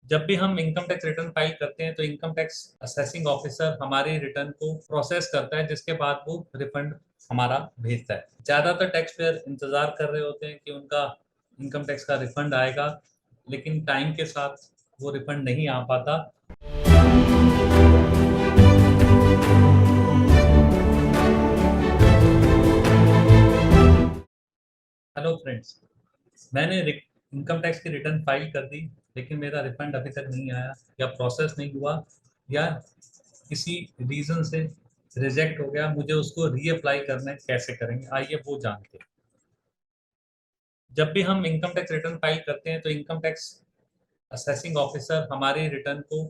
जब भी हम इनकम टैक्स रिटर्न फाइल करते हैं तो इनकम टैक्स असेसिंग ऑफिसर हमारे रिटर्न को प्रोसेस करता है, जिसके बाद वो रिफंड हमारा भेजता है। ज्यादातर टैक्स पेयर इंतजार कर रहे होते हैं कि उनका इनकम टैक्स का रिफंड आएगा, लेकिन टाइम के साथ वो रिफंड नहीं आ पाता। हेलो फ्रेंड्स, मैंने इनकम टैक्स की रिटर्न फाइल कर दी, लेकिन मेरा रिफंड अभी तक नहीं आया या प्रोसेस नहीं हुआ या किसी रीजन से रिजेक्ट हो गया। मुझे उसको रीअप्लाई करना है, कैसे करेंगे आइए वो जानते हैं। जब भी हम इनकम टैक्स रिटर्न फाइल करते हैं तो इनकम टैक्स असेसिंग ऑफिसर हमारे रिटर्न को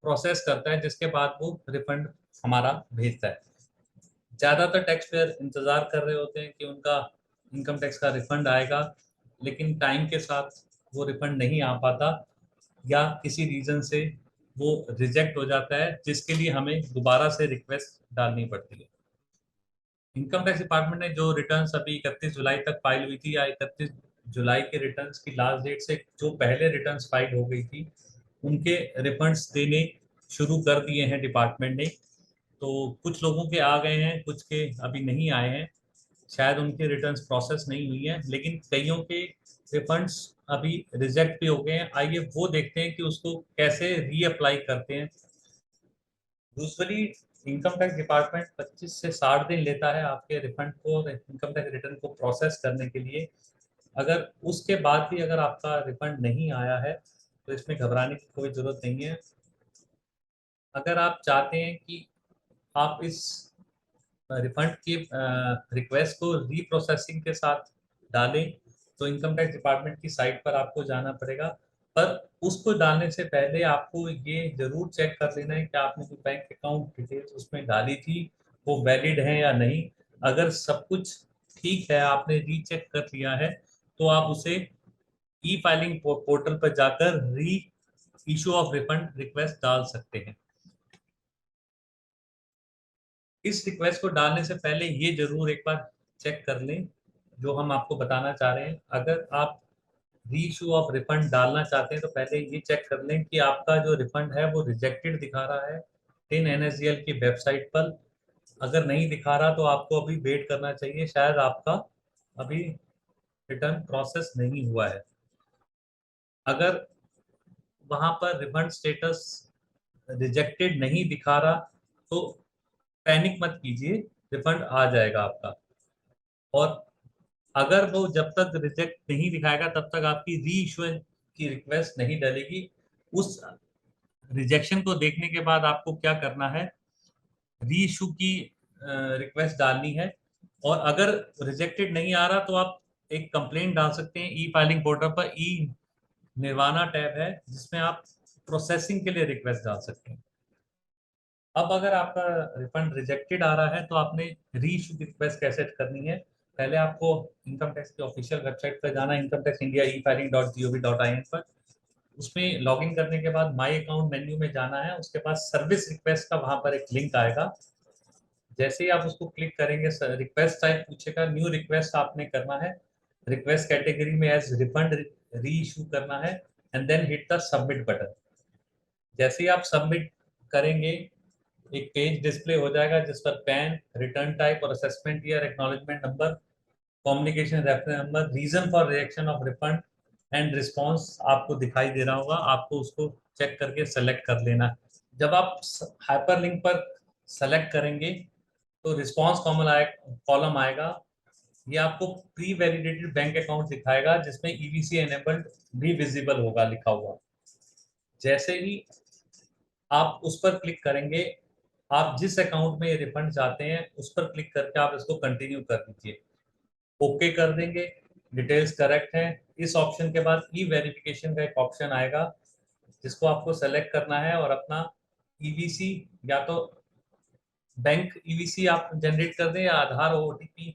प्रोसेस करता है, जिसके बाद वो रिफंड हमारा भेजता है। ज्यादातर टैक्स पेयर इंतजार कर रहे होते हैं कि उनका इनकम टैक्स का रिफंड आएगा, लेकिन टाइम के साथ वो रिफंड नहीं आ पाता या किसी रीजन से वो रिजेक्ट हो जाता है, जिसके लिए हमें दोबारा से रिक्वेस्ट डालनी पड़ती है। इनकम टैक्स डिपार्टमेंट ने जो रिटर्न्स अभी 31 जुलाई तक फाइल हुई थी या 31 जुलाई के रिटर्न्स की लास्ट डेट से जो पहले रिटर्न्स फाइल हो गई थी, उनके रिफंड्स देने शुरू कर दिए हैं डिपार्टमेंट ने। तो कुछ लोगों के आ गए हैं, कुछ के अभी नहीं आए हैं, शायद उनके रिटर्न्स प्रोसेस नहीं हुई है, लेकिन कईयों के रिफंड्स अभी रिजेक्ट भी हो गए हैं। आइए वो देखते हैं कि उसको कैसे रीअप्लाई करते हैं। यूजुअली इनकम टैक्स डिपार्टमेंट 25 से 60 दिन लेता है आपके रिफंड को और इनकम टैक्स रिटर्न को प्रोसेस करने के लिए। अगर उसके बाद भी अगर आपका रिफंड नहीं आया है तो इसमें घबराने की कोई जरूरत नहीं है। अगर आप चाहते हैं कि आप इस रिफंड की रिक्वेस्ट को रीप्रोसेसिंग के साथ डालें, तो इनकम टैक्स डिपार्टमेंट की साइट पर आपको जाना पड़ेगा। पर उसको डालने से पहले आपको ये जरूर चेक कर लेना है कि आपने जो बैंक अकाउंट डिटेल्स उसमें डाली थी वो वैलिड है या नहीं। अगर सब कुछ ठीक है, आपने रीचेक कर लिया है, तो आप उसे ई फाइलिंग पोर्टल पर जाकर री इशू ऑफ रिफंड रिक्वेस्ट डाल सकते हैं। इस रिक्वेस्ट को डालने से पहले ये जरूर एक बार चेक कर लें जो हम आपको बताना चाह रहे हैं। अगर आप री इशू ऑफ रिफंड डालना चाहते हैं तो पहले ये चेक कर लें कि आपका जो रिफंड है वो रिजेक्टेड दिखा रहा है इन एनएसडीएल की वेबसाइट पर। अगर नहीं दिखा रहा तो आपको अभी वेट करना चाहिए, शायद आपका अभी रिटर्न प्रोसेस नहीं हुआ है। अगर वहां पर रिफंड स्टेटस रिजेक्टेड नहीं दिखा रहा तो पैनिक मत कीजिए, रिफंड आ जाएगा आपका। और अगर वो जब तक रिजेक्ट नहीं दिखाएगा तब तक आपकी री इशुएंस की रिक्वेस्ट नहीं डलेगी। उस रिजेक्शन को देखने के बाद आपको क्या करना है, री इशू की रिक्वेस्ट डालनी है। और अगर रिजेक्टेड नहीं आ रहा तो आप एक कंप्लेंट डाल सकते हैं ई फाइलिंग पोर्टल पर। ई निर्वाणा टैब है जिसमें आप प्रोसेसिंग के लिए रिक्वेस्ट डाल सकते हैं। अब अगर आपका रिफंड रिजेक्टेड आ रहा है तो आपने री इशू की रिक्वेस्ट कैसे करनी है। पहले आपको इनकम टैक्स की ऑफिशियल वेबसाइट पर जाना है, इनकम टैक्स इंडिया ई फाइलिंग .gov.in पर। उसमें लॉगिन करने के बाद माई अकाउंट मेन्यू में जाना है, उसके बाद सर्विस रिक्वेस्ट का वहां पर एक लिंक आएगा। जैसे ही आप उसको क्लिक करेंगे रिक्वेस्ट टाइप पूछेगा, न्यू रिक्वेस्ट आपने करना है। रिक्वेस्ट कैटेगरी में एज रिफंड री इशू करना है and then hit the submit button. जैसे ही आप सबमिट करेंगे एक पेज डिस्प्ले हो जाएगा जिस पर पैन, रिटर्न टाइप और assessment year, acknowledgement number, communication reference number, reason for reaction of refund and response आपको दिखाई दे रहा होगा। आपको उसको चेक करके सेलेक्ट कर लेना है। जब आप हाइपरलिंक पर सेलेक्ट करेंगे तो रिस्पांस कॉलम आएगा। ये आपको प्री वैलिडेटेड बैंक अकाउंट दिखाएगा जिसमें ईवीसी एनेबल्ड भी विजिबल होगा लिखा हुआ। जैसे ही आप उस पर क्लिक करेंगे, आप जिस अकाउंट में ये रिफंड चाहते हैं उस पर क्लिक करके आप इसको कंटिन्यू कर दीजिए। ओके कर देंगे, डिटेल्स करेक्ट हैं। इस ऑप्शन के बाद ई वेरिफिकेशन का एक ऑप्शन आएगा जिसको आपको सेलेक्ट करना है और अपना ईवीसी या तो बैंक ईवीसी आप जनरेट कर दें या आधार ओटीपी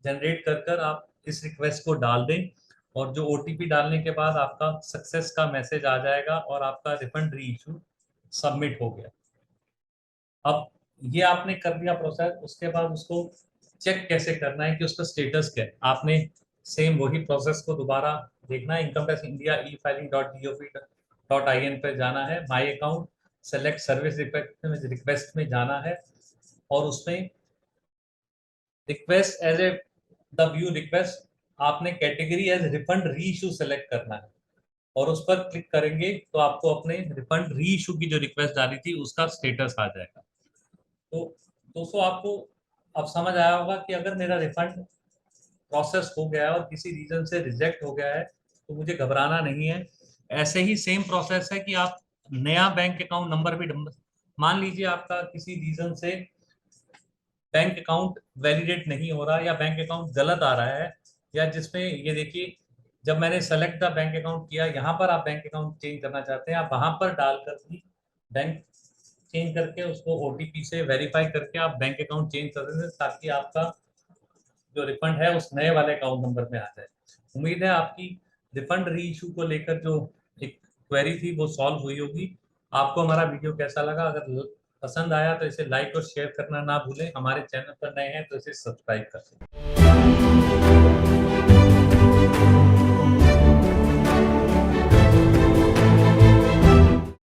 जनरेट कर आप इस रिक्वेस्ट को डाल दें। और जो ओटीपी डालने के बाद आपका सक्सेस का मैसेज आ जाएगा और आपका रिफंड री इशू सबमिट हो गया। अब ये आपने कर दिया प्रोसेस, उसके बाद उसको चेक कैसे करना है कि उसका स्टेटस क्या है। आपने सेम वही प्रोसेस को दोबारा देखना है, इनकम टैक्स इंडिया e-filing.gov.in पर जाना है, my account, select service request में जाना है और उसमें request as a the view request आपने category as refund reissue select करना है और उस पर क्लिक करेंगे तो आपको अपने रिफंड री इशू की जो रिक्वेस्ट डाली थी उसका स्टेटस आ जाएगा। तो दोस्तों आपको अब समझ आया होगा कि अगर मेरा रिफंड प्रोसेस हो गया है और किसी रीजन से रिजेक्ट हो गया है तो मुझे घबराना नहीं है। ऐसे ही सेम प्रोसेस है कि आप नया बैंक अकाउंट नंबर भी मान लीजिए आपका किसी रीजन से बैंक अकाउंट वैलिडेट नहीं हो रहा या बैंक अकाउंट गलत आ रहा है, या जिसमें ये देखिए जब मैंने सेलेक्ट द बैंक अकाउंट किया, यहाँ पर आप बैंक अकाउंट चेंज करना चाहते हैं, आप वहां पर डालकर भी बैंक चेंज करके उसको ओटीपी से वेरीफाई करके आप बैंक अकाउंट चेंज कर दें ताकि आपका जो रिफंड है उस नए वाले अकाउंट नंबर में आ जाए। उम्मीद है आपकी रिफंड री इशू को लेकर जो एक क्वेरी थी वो सॉल्व हुई होगी। आपको हमारा वीडियो कैसा लगा? अगर पसंद आया तो इसे लाइक और शेयर करना ना भूलें। हमारे चैनल पर नए हैं तो इसे सब्सक्राइब कर दें।